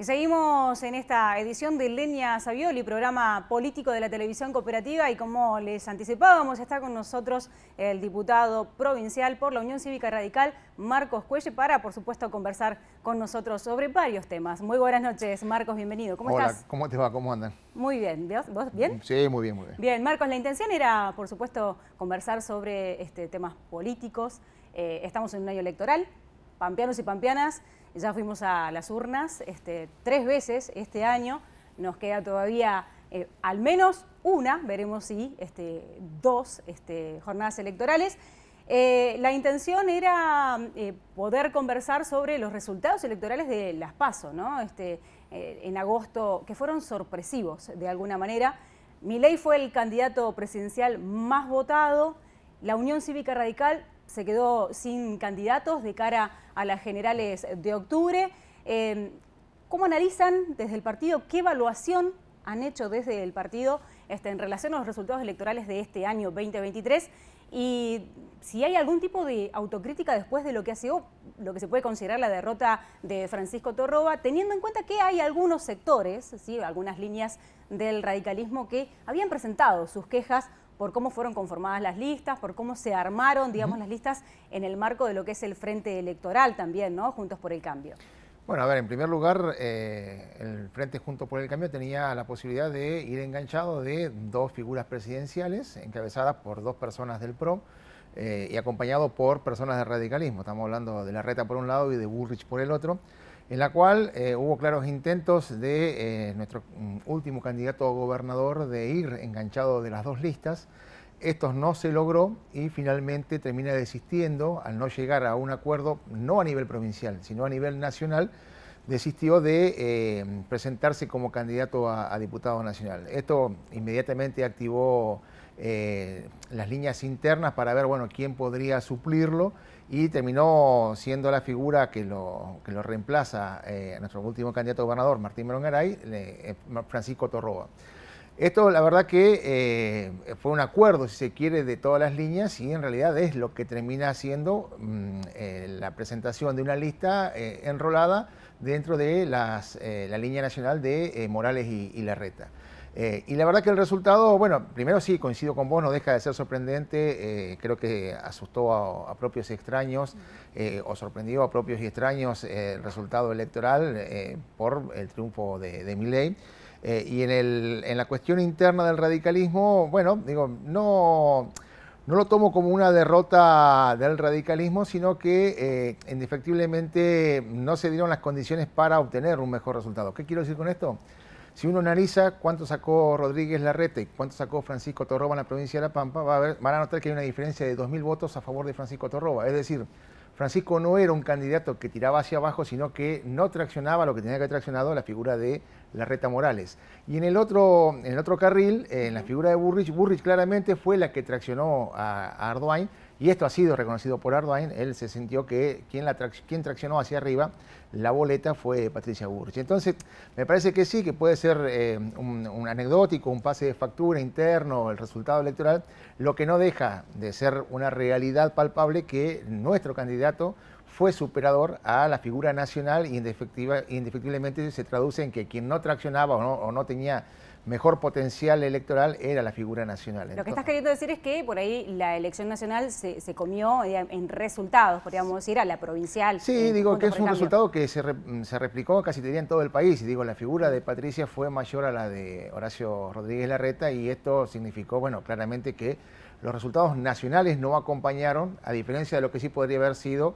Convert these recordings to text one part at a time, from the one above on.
Y seguimos en esta edición de Lenia Savioli, programa político de la televisión cooperativa, y como les anticipábamos, está con nosotros el diputado provincial por la Unión Cívica Radical, Marcos Cuelle, para, por supuesto, conversar con nosotros sobre varios temas. Muy buenas noches, Marcos, bienvenido. ¿Cómo estás? Hola, ¿cómo te va? ¿Cómo andan? Muy bien. ¿Vos bien? Sí, muy bien, muy bien. Bien, Marcos, la intención era, por supuesto, conversar sobre temas políticos. Estamos en un año electoral, pampeanos y pampeanas. Ya fuimos a las urnas 3 veces este año. Nos queda todavía al menos una, veremos si 2 jornadas electorales. La intención era poder conversar sobre los resultados electorales de las PASO, ¿no? En agosto, que fueron sorpresivos de alguna manera. Milei fue el candidato presidencial más votado. La Unión Cívica Radical se quedó sin candidatos de cara a las generales de octubre. ¿Cómo analizan desde el partido? ¿Qué evaluación han hecho desde el partido en relación a los resultados electorales de este año 2023? Y si hay algún tipo de autocrítica después de lo que ha sido, lo que se puede considerar la derrota de Francisco Torroba, teniendo en cuenta que hay algunos sectores, ¿sí?, algunas líneas del radicalismo que habían presentado sus quejas por cómo fueron conformadas las listas, por cómo se armaron, digamos, las listas en el marco de lo que es el frente electoral también, ¿no? Juntos por el Cambio. Bueno, a ver, en primer lugar, el Frente Juntos por el Cambio tenía la posibilidad de ir enganchado de 2 figuras presidenciales, encabezadas por 2 personas del PRO y acompañado por personas del radicalismo. Estamos hablando de Larreta por un lado y de Bullrich por el otro, en la cual hubo claros intentos de nuestro último candidato a gobernador de ir enganchado de las 2 listas. Esto no se logró y finalmente termina desistiendo al no llegar a un acuerdo, no a nivel provincial, sino a nivel nacional. Desistió de presentarse como candidato a diputado nacional. Esto inmediatamente activó las líneas internas para ver, bueno, quién podría suplirlo, y terminó siendo la figura que lo reemplaza a nuestro último candidato a gobernador, Martín Merongaray, Francisco Torroba. Esto, la verdad que fue un acuerdo, si se quiere, de todas las líneas, y en realidad es lo que termina siendo la presentación de una lista enrolada dentro de la línea nacional de Morales y Larreta. Y la verdad que el resultado, bueno, primero sí, coincido con vos, no deja de ser sorprendente. Creo que asustó a propios y extraños, o sorprendió a propios y extraños el resultado electoral por el triunfo de Milei. Y en la cuestión interna del radicalismo, bueno, digo, no lo tomo como una derrota del radicalismo, sino que indefectiblemente no se dieron las condiciones para obtener un mejor resultado. ¿Qué quiero decir con esto? Si uno analiza cuánto sacó Rodríguez Larreta y cuánto sacó Francisco Torroba en la provincia de La Pampa, van a notar que hay una diferencia de 2.000 votos a favor de Francisco Torroba. Es decir, Francisco no era un candidato que tiraba hacia abajo, sino que no traccionaba lo que tenía que haber traccionado, la figura de Larreta Morales. Y en el otro carril, en la figura de Bullrich claramente fue la que traccionó a Ardoin, y esto ha sido reconocido por Ardoin. Él se sintió que quien traccionó hacia arriba la boleta fue Patricia Bullrich. Entonces, me parece que sí, que puede ser un anecdótico, un pase de factura interno, el resultado electoral, lo que no deja de ser una realidad palpable que nuestro candidato fue superador a la figura nacional, y indefectiblemente se traduce en que quien no traccionaba o no tenía mejor potencial electoral era la figura nacional. Lo que estás queriendo decir es que por ahí la elección nacional se comió en resultados, podríamos decir, a la provincial. Sí, digo que es un resultado que se replicó casi te diría en todo el país. Y digo, la figura de Patricia fue mayor a la de Horacio Rodríguez Larreta, y esto significó, bueno, claramente que los resultados nacionales no acompañaron, a diferencia de lo que sí podría haber sido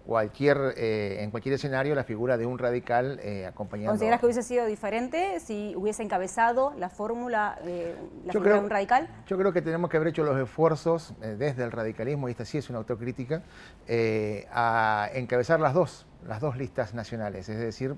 en cualquier escenario, la figura de un radical acompañando. ¿Consideras que hubiese sido diferente si hubiese encabezado la fórmula de un radical? Yo creo que tenemos que haber hecho los esfuerzos desde el radicalismo, y esta sí es una autocrítica, a encabezar las dos listas nacionales, es decir,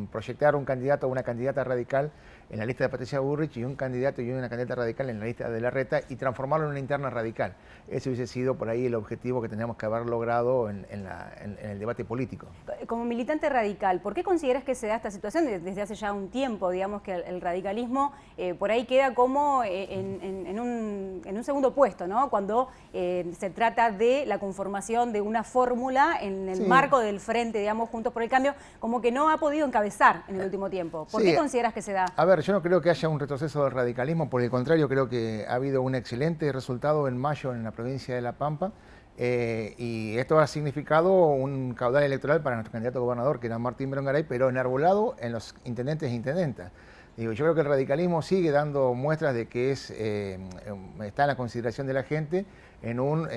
proyectar un candidato o una candidata radical en la lista de Patricia Bullrich y un candidato y una candidata radical en la lista de Larreta y transformarlo en una interna radical. Ese hubiese sido por ahí el objetivo que teníamos que haber logrado en el debate político. Como militante radical, ¿por qué consideras que se da esta situación? Desde hace ya un tiempo, digamos que el radicalismo por ahí queda como en un segundo puesto, ¿no? Cuando se trata de la conformación de una fórmula en el marco del frente, digamos, Juntos por el Cambio, como que no ha podido encabezar en el último tiempo. ¿Por qué consideras que se da? A ver, yo no creo que haya un retroceso del radicalismo, por el contrario, creo que ha habido un excelente resultado en mayo en la provincia de La Pampa, y esto ha significado un caudal electoral para nuestro candidato a gobernador, que era Martín Berongaray, pero enarbolado en los intendentes e intendentas. Digo, yo creo que el radicalismo sigue dando muestras de que está en la consideración de la gente, en un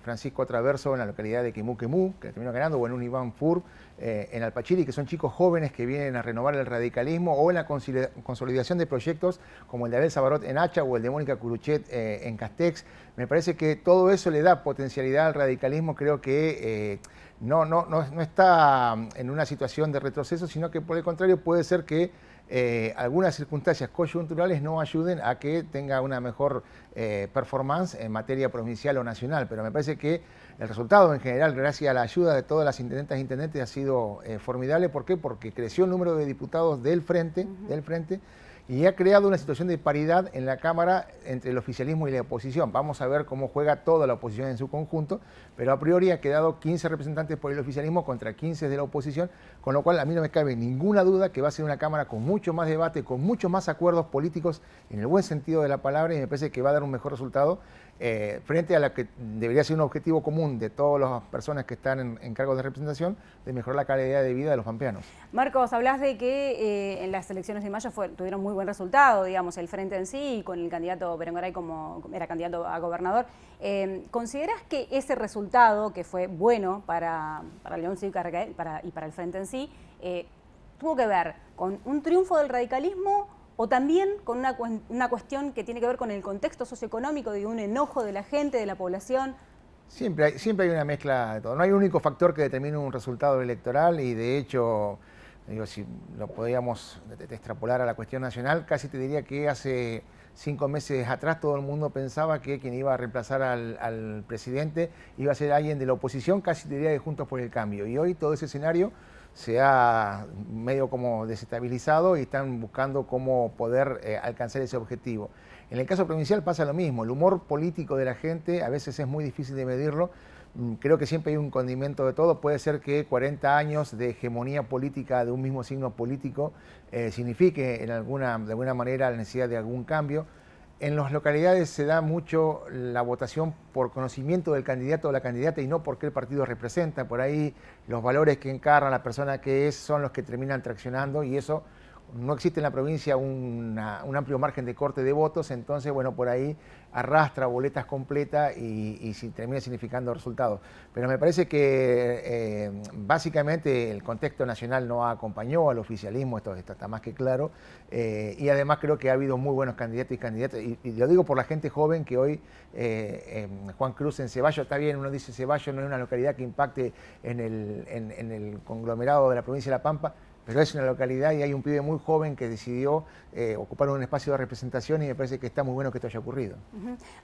Francisco Traverso en la localidad de Quemú, que terminó ganando, o en un Iván Fur en Alpachiri, que son chicos jóvenes que vienen a renovar el radicalismo, o en la consolidación de proyectos como el de Abel Sabarot en Hacha o el de Mónica Curuchet en Castex. Me parece que todo eso le da potencialidad al radicalismo. Creo que no está en una situación de retroceso, sino que por el contrario puede ser que algunas circunstancias coyunturales no ayuden a que tenga una mejor performance en materia provincial o nacional, pero me parece que el resultado en general, gracias a la ayuda de todas las intendentas e intendentes, ha sido formidable. ¿Por qué? Porque creció el número de diputados del frente, y ha creado una situación de paridad en la Cámara entre el oficialismo y la oposición. Vamos a ver cómo juega toda la oposición en su conjunto, pero a priori ha quedado 15 representantes por el oficialismo contra 15 de la oposición, con lo cual a mí no me cabe ninguna duda que va a ser una Cámara con mucho más debate, con muchos más acuerdos políticos en el buen sentido de la palabra, y me parece que va a dar un mejor resultado frente a la que debería ser un objetivo común de todas las personas que están en cargos de representación, de mejorar la calidad de vida de los pampeanos. Marcos, hablas de que en las elecciones de mayo tuvieron muy buen resultado, digamos, el frente en sí, con el candidato Berongaray como era candidato a gobernador. ¿Consideras que ese resultado, que fue bueno para la Unión Cívica Radical y para el frente en sí, tuvo que ver con un triunfo del radicalismo o también con una cuestión que tiene que ver con el contexto socioeconómico, de un enojo de la gente, de la población? Siempre hay una mezcla de todo. No hay un único factor que determine un resultado electoral, y de hecho, digo, si lo podíamos extrapolar a la cuestión nacional, casi te diría que hace 5 meses atrás todo el mundo pensaba que quien iba a reemplazar al presidente iba a ser alguien de la oposición, casi te diría de Juntos por el Cambio. Y hoy todo ese escenario se ha medio como desestabilizado y están buscando cómo poder alcanzar ese objetivo. En el caso provincial pasa lo mismo. El humor político de la gente a veces es muy difícil de medirlo. Creo que siempre hay un condimento de todo. Puede ser que 40 años de hegemonía política de un mismo signo político signifique de alguna manera la necesidad de algún cambio. En las localidades se da mucho la votación por conocimiento del candidato o la candidata y no por qué el partido representa. Por ahí los valores que encarna la persona que es son los que terminan traccionando, y eso no existe en la provincia un amplio margen de corte de votos. Entonces, bueno, por ahí arrastra boletas completas y termina significando resultados. Pero me parece que básicamente el contexto nacional no acompañó al oficialismo, esto está más que claro, y además creo que ha habido muy buenos candidatos y candidatas, y lo digo por la gente joven que hoy, Juan Cruz en Ceballos, está bien, uno dice Ceballos no es una localidad que impacte en el conglomerado de la provincia de La Pampa, pero es una localidad y hay un pibe muy joven que decidió ocupar un espacio de representación, y me parece que está muy bueno que esto haya ocurrido.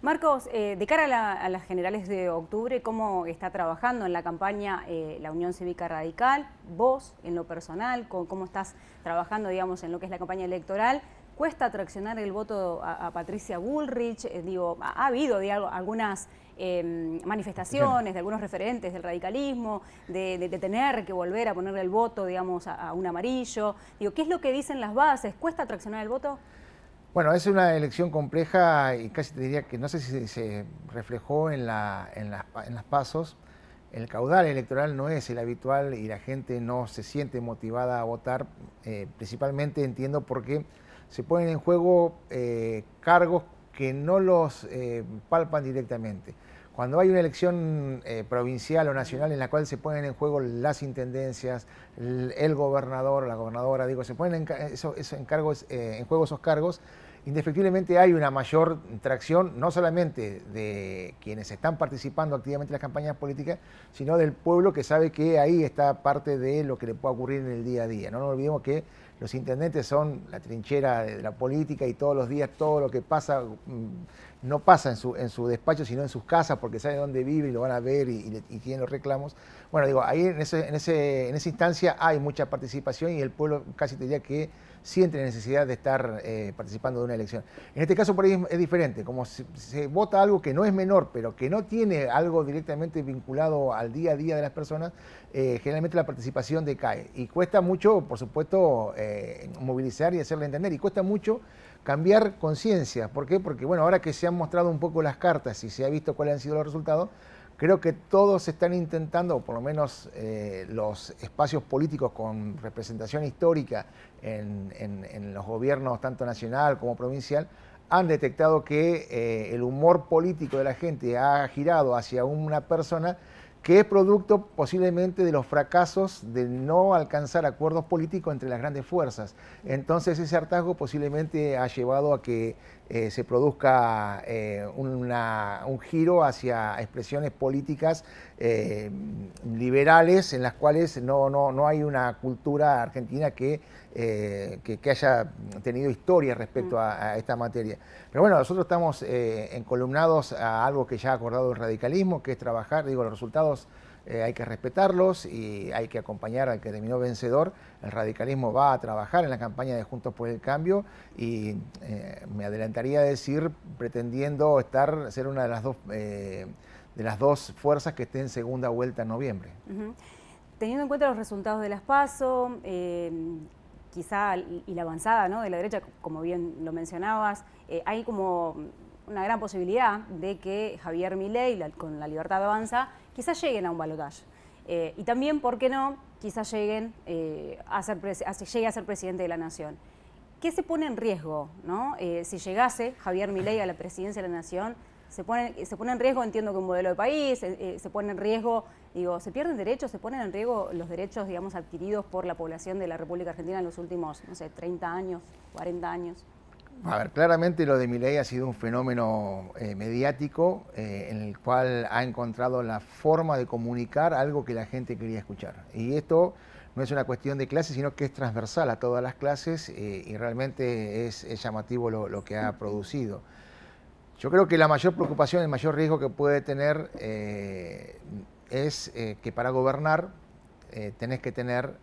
Marcos, de cara a las generales de octubre, ¿cómo está trabajando en la campaña la Unión Cívica Radical? Vos, en lo personal, ¿cómo estás trabajando, digamos, en lo que es la campaña electoral? ¿Cuesta traccionar el voto a Patricia Bullrich? Ha habido algunas manifestaciones de algunos referentes del radicalismo, de tener que volver a ponerle el voto, digamos, a un amarillo. ¿Qué es lo que dicen las bases? ¿Cuesta traccionar el voto? Bueno, es una elección compleja y casi te diría que no sé si se reflejó en las pasos. El caudal electoral no es el habitual y la gente no se siente motivada a votar, principalmente entiendo porque se ponen en juego cargos que no los palpan directamente. Cuando hay una elección provincial o nacional en la cual se ponen en juego las intendencias, el gobernador o la gobernadora, se ponen en juego esos cargos, indefectiblemente hay una mayor tracción, no solamente de quienes están participando activamente en las campañas políticas, sino del pueblo que sabe que ahí está parte de lo que le puede ocurrir en el día a día. No nos olvidemos que los intendentes son la trinchera de la política y todos los días todo lo que pasa no pasa en su despacho, sino en sus casas, porque saben dónde vive y lo van a ver y tienen los reclamos. Bueno, digo, ahí en esa instancia hay mucha participación y el pueblo casi te diría que siente la necesidad de estar participando de una elección. En este caso por ahí es diferente, como se vota algo que no es menor, pero que no tiene algo directamente vinculado al día a día de las personas, generalmente la participación decae. Y cuesta mucho, por supuesto, movilizar y hacerle entender, y cuesta mucho cambiar conciencia. ¿Por qué? Porque bueno, ahora que se han mostrado un poco las cartas y se ha visto cuáles han sido los resultados, creo que todos están intentando, o por lo menos los espacios políticos con representación histórica en los gobiernos tanto nacional como provincial, han detectado que el humor político de la gente ha girado hacia una persona que es producto posiblemente de los fracasos de no alcanzar acuerdos políticos entre las grandes fuerzas. Entonces ese hartazgo posiblemente ha llevado a que se produzca un giro hacia expresiones políticas liberales en las cuales no hay una cultura argentina que haya tenido historia respecto a esta materia. Pero bueno, nosotros estamos encolumnados a algo que ya ha acordado el radicalismo, que es trabajar, digo, los resultados hay que respetarlos y hay que acompañar al que terminó vencedor. El radicalismo va a trabajar en la campaña de Juntos por el Cambio y me adelantaría a decir, pretendiendo ser una de las dos fuerzas que esté en segunda vuelta en noviembre. Teniendo en cuenta los resultados de las PASO, quizá y la avanzada, ¿no?, de la derecha, como bien lo mencionabas, hay como una gran posibilidad de que Javier Milei, con La Libertad Avanza, quizás lleguen a un balotaje. Y también, ¿por qué no?, quizás lleguen llegue a ser presidente de la Nación. ¿Qué se pone en riesgo, ¿no? Si llegase Javier Milei a la presidencia de la Nación, se pone en riesgo, entiendo que un modelo de país, se pone en riesgo, digo, se pierden derechos, se ponen en riesgo los derechos, digamos, adquiridos por la población de la República Argentina en los últimos, no sé, 30 años, 40 años. A ver, claramente lo de Milei ha sido un fenómeno mediático en el cual ha encontrado la forma de comunicar algo que la gente quería escuchar. Y esto no es una cuestión de clase, sino que es transversal a todas las clases y realmente es llamativo lo que ha producido. Yo creo que la mayor preocupación, el mayor riesgo que puede tener es que para gobernar tenés que tener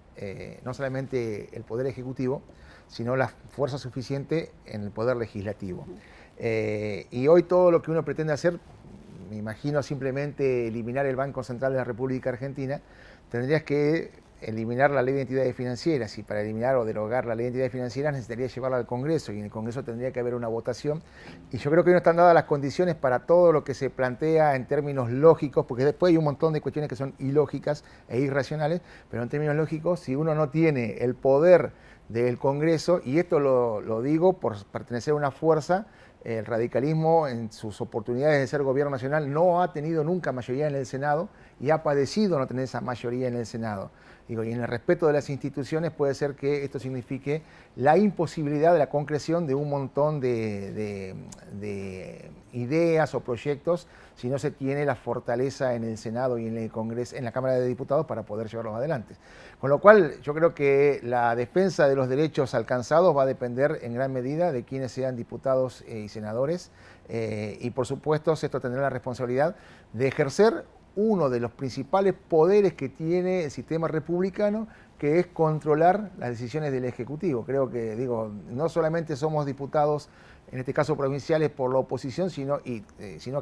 no solamente el poder ejecutivo, sino la fuerza suficiente en el poder legislativo. Y hoy todo lo que uno pretende hacer, me imagino simplemente eliminar el Banco Central de la República Argentina, tendrías que eliminar la ley de entidades financieras, y para eliminar o derogar la ley de entidades financieras necesitaría llevarla al Congreso, y en el Congreso tendría que haber una votación, y yo creo que no están dadas las condiciones para todo lo que se plantea en términos lógicos, porque después hay un montón de cuestiones que son ilógicas e irracionales, pero en términos lógicos, si uno no tiene el poder del Congreso, y esto lo digo por pertenecer a una fuerza, el radicalismo en sus oportunidades de ser gobierno nacional no ha tenido nunca mayoría en el Senado y ha padecido no tener esa mayoría en el Senado. Digo, y en el respeto de las instituciones puede ser que esto signifique la imposibilidad de la concreción de un montón de ideas o proyectos si no se tiene la fortaleza en el Senado y en el Congreso, en la Cámara de Diputados, para poder llevarlos adelante. Con lo cual, yo creo que la defensa de los derechos alcanzados va a depender en gran medida de quienes sean diputados y senadores, y por supuesto esto tendrá la responsabilidad de ejercer uno de los principales poderes que tiene el sistema republicano, que es controlar las decisiones del Ejecutivo. Creo que, digo, no solamente somos diputados, en este caso provinciales, por la oposición, sino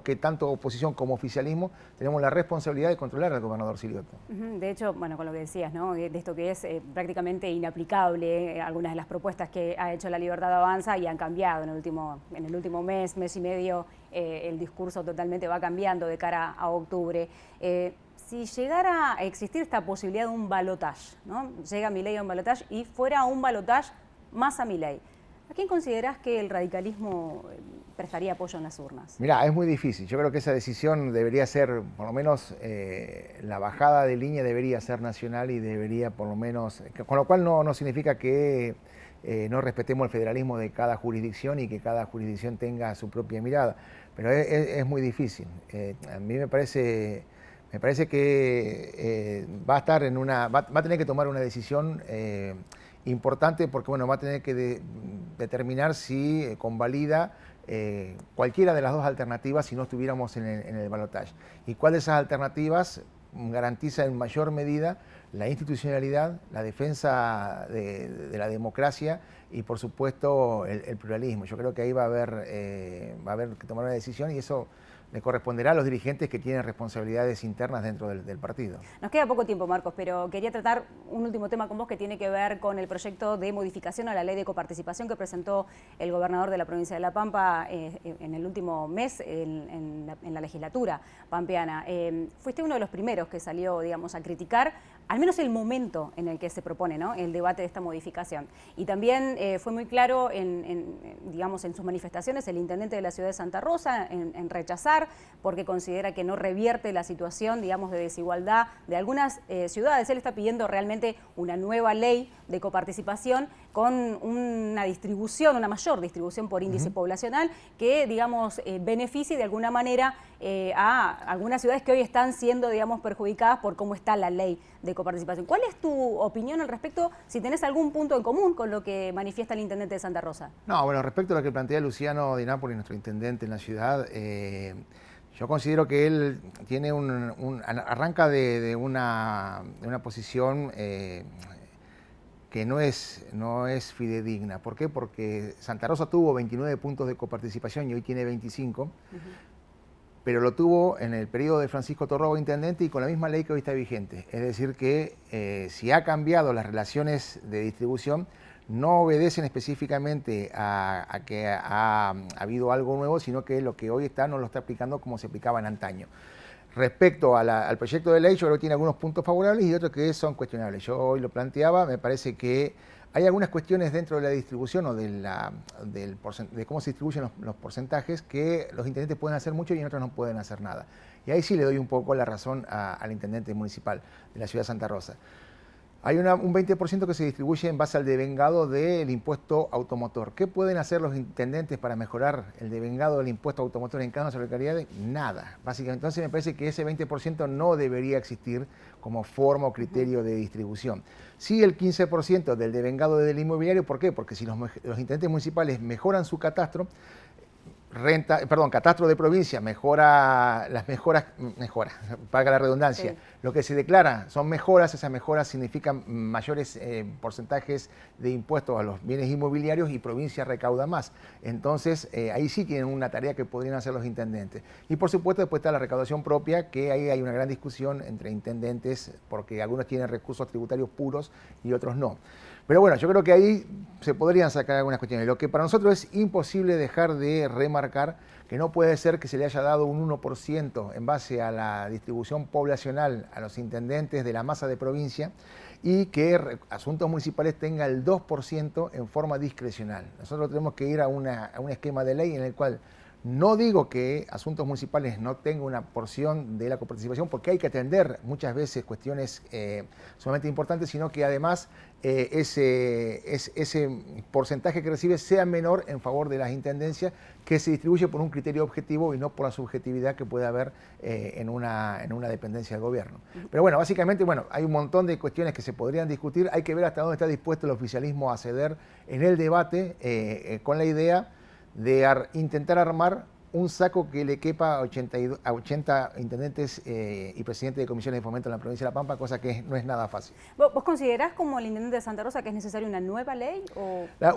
que tanto oposición como oficialismo tenemos la responsabilidad de controlar al gobernador Silioto. De hecho, bueno, con lo que decías, ¿no?, de esto que es prácticamente inaplicable, algunas de las propuestas que ha hecho La Libertad Avanza, y han cambiado en el último mes y medio, el discurso totalmente va cambiando de cara a octubre. Si llegara a existir esta posibilidad de un balotaje, ¿no?, llega Milei a un balotaje y fuera un balotaje más a Milei, ¿a quién considerás que el radicalismo prestaría apoyo en las urnas? Mirá, es muy difícil. Yo creo que esa decisión debería ser, por lo menos, la bajada de línea debería ser nacional y debería, por lo menos, con lo cual no significa que no respetemos el federalismo de cada jurisdicción y que cada jurisdicción tenga su propia mirada, pero es muy difícil. A mí me parece que va a tener que tomar una decisión importante porque bueno, va a tener que determinar si convalida cualquiera de las dos alternativas si no estuviéramos en el balotaje. ¿Y cuál de esas alternativas garantiza en mayor medida la institucionalidad, la defensa de la democracia y por supuesto el pluralismo? Yo creo que ahí va a haber que tomar una decisión y eso le corresponderá a los dirigentes que tienen responsabilidades internas dentro del partido. Nos queda poco tiempo, Marcos, pero quería tratar un último tema con vos que tiene que ver con el proyecto de modificación a la ley de coparticipación que presentó el gobernador de la provincia de La Pampa en el último mes en la legislatura pampeana. Fuiste uno de los primeros que salió, digamos, a criticar al menos el momento en el que se propone, ¿no?, el debate de esta modificación. Y también fue muy claro digamos, en sus manifestaciones el intendente de la ciudad de Santa Rosa en rechazar porque considera que no revierte la situación, digamos, de desigualdad de algunas ciudades. Él está pidiendo realmente una nueva ley de coparticipación con una mayor distribución por índice poblacional que, digamos, beneficie de alguna manera a algunas ciudades que hoy están siendo, digamos, perjudicadas por cómo está la ley de coparticipación. ¿Cuál es tu opinión al respecto, si tenés algún punto en común con lo que manifiesta el intendente de Santa Rosa? No, bueno, respecto a lo que plantea Luciano Di Napoli, nuestro intendente en la ciudad, yo considero que él tiene arranca de una posición que no es fidedigna. ¿Por qué? Porque Santa Rosa tuvo 29 puntos de coparticipación y hoy tiene 25, pero lo tuvo en el periodo de Francisco Torroba intendente y con la misma ley que hoy está vigente. Es decir que si ha cambiado las relaciones de distribución, no obedecen específicamente a que ha habido algo nuevo, sino que lo que hoy está no lo está aplicando como se aplicaba en antaño. Respecto al proyecto de ley, yo creo que tiene algunos puntos favorables y otros que son cuestionables. Yo hoy lo planteaba, me parece que hay algunas cuestiones dentro de la distribución o de cómo se distribuyen los porcentajes que los intendentes pueden hacer mucho y en otros no pueden hacer nada. Y ahí sí le doy un poco la razón al intendente municipal de la ciudad de Santa Rosa. Hay un 20% que se distribuye en base al devengado del impuesto automotor. ¿Qué pueden hacer los intendentes para mejorar el devengado del impuesto automotor en cada una de las localidades? Nada. Básicamente, entonces me parece que ese 20% no debería existir como forma o criterio de distribución. Sí, el 15% del devengado del inmobiliario, ¿por qué? Porque si los intendentes municipales mejoran su catastro, catastro de provincia, mejora, paga la redundancia. Sí. Lo que se declara son mejoras, esas mejoras significan mayores porcentajes de impuestos a los bienes inmobiliarios y provincia recauda más. Entonces, ahí sí tienen una tarea que podrían hacer los intendentes. Y por supuesto después está la recaudación propia, que ahí hay una gran discusión entre intendentes, porque algunos tienen recursos tributarios puros y otros no. Pero bueno, yo creo que ahí se podrían sacar algunas cuestiones. Lo que para nosotros es imposible dejar de remarcar que no puede ser que se le haya dado un 1% en base a la distribución poblacional a los intendentes de la masa de provincia y que Asuntos Municipales tenga el 2% en forma discrecional. Nosotros tenemos que ir a un esquema de ley en el cual no digo que Asuntos Municipales no tenga una porción de la coparticipación, porque hay que atender muchas veces cuestiones sumamente importantes, sino que además ese porcentaje que recibe sea menor en favor de las intendencias, que se distribuye por un criterio objetivo y no por la subjetividad que puede haber en una dependencia del gobierno. Pero bueno, básicamente hay un montón de cuestiones que se podrían discutir. Hay que ver hasta dónde está dispuesto el oficialismo a ceder en el debate con la idea de intentar armar un saco que le quepa a 80 intendentes y presidentes de comisiones de fomento en la provincia de La Pampa, cosa que no es nada fácil. ¿Vos considerás como el intendente de Santa Rosa que es necesaria una nueva ley?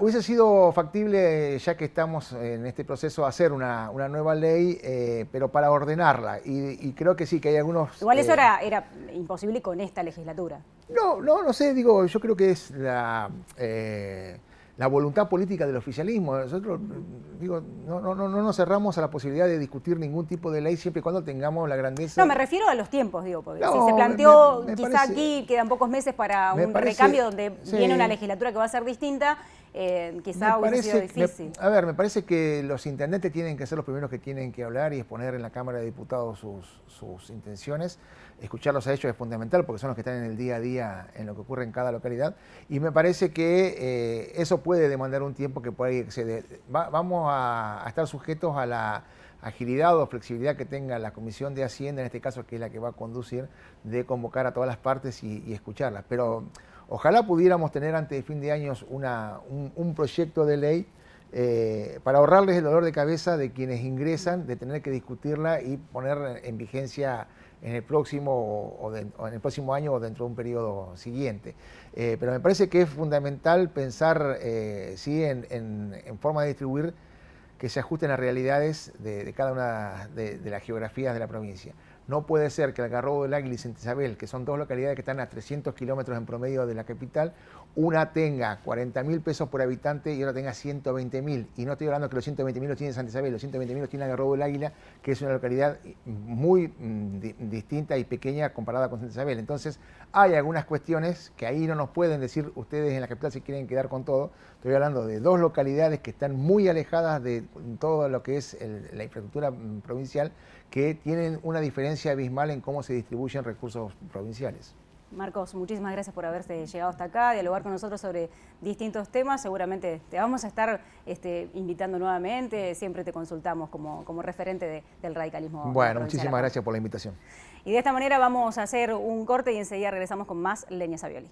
Hubiese sido factible, ya que estamos en este proceso, hacer una nueva ley, pero para ordenarla. Y creo que sí, que hay algunos... Igual eso era imposible con esta legislatura. No sé, yo creo que es la voluntad política del oficialismo. Nosotros, no nos cerramos a la posibilidad de discutir ningún tipo de ley siempre y cuando tengamos la grandeza... No, me refiero a los tiempos, porque si se planteó, quizá aquí quedan pocos meses para un recambio donde viene una legislatura que va a ser distinta, quizá hubiese sido difícil. Me parece que los intendentes tienen que ser los primeros que tienen que hablar y exponer en la Cámara de Diputados sus intenciones. Escucharlos a ellos es fundamental porque son los que están en el día a día en lo que ocurre en cada localidad. Y me parece que eso puede demandar un tiempo que puede exceder. Vamos a estar sujetos a la agilidad o flexibilidad que tenga la Comisión de Hacienda, en este caso, que es la que va a conducir, de convocar a todas las partes y escucharlas. Pero Ojalá pudiéramos tener antes de fin de año un proyecto de ley para ahorrarles el dolor de cabeza de quienes ingresan, de tener que discutirla y poner en vigencia en el próximo o en el próximo año o dentro de un periodo siguiente. Pero me parece que es fundamental pensar sí, en forma de distribuir que se ajusten a realidades de cada una de las geografías de la provincia. No puede ser que Algarrobo del Águila y Santa Isabel, que son dos localidades que están a 300 kilómetros en promedio de la capital, una tenga 40.000 pesos por habitante y otra tenga 120.000. Y no estoy hablando que los 120.000 los tiene Santa Isabel, los 120.000 los tiene Algarrobo del Águila, que es una localidad muy distinta y pequeña comparada con Santa Isabel. Entonces, hay algunas cuestiones que ahí no nos pueden decir ustedes en la capital si quieren quedar con todo. Estoy hablando de dos localidades que están muy alejadas de todo lo que es la infraestructura provincial, que tienen una diferencia abismal en cómo se distribuyen recursos provinciales. Marcos, muchísimas gracias por haberte llegado hasta acá, dialogar con nosotros sobre distintos temas. Seguramente te vamos a estar invitando nuevamente, siempre te consultamos como referente del radicalismo. Bueno, muchísimas gracias por la invitación. Y de esta manera vamos a hacer un corte y enseguida regresamos con más Leña Savioli.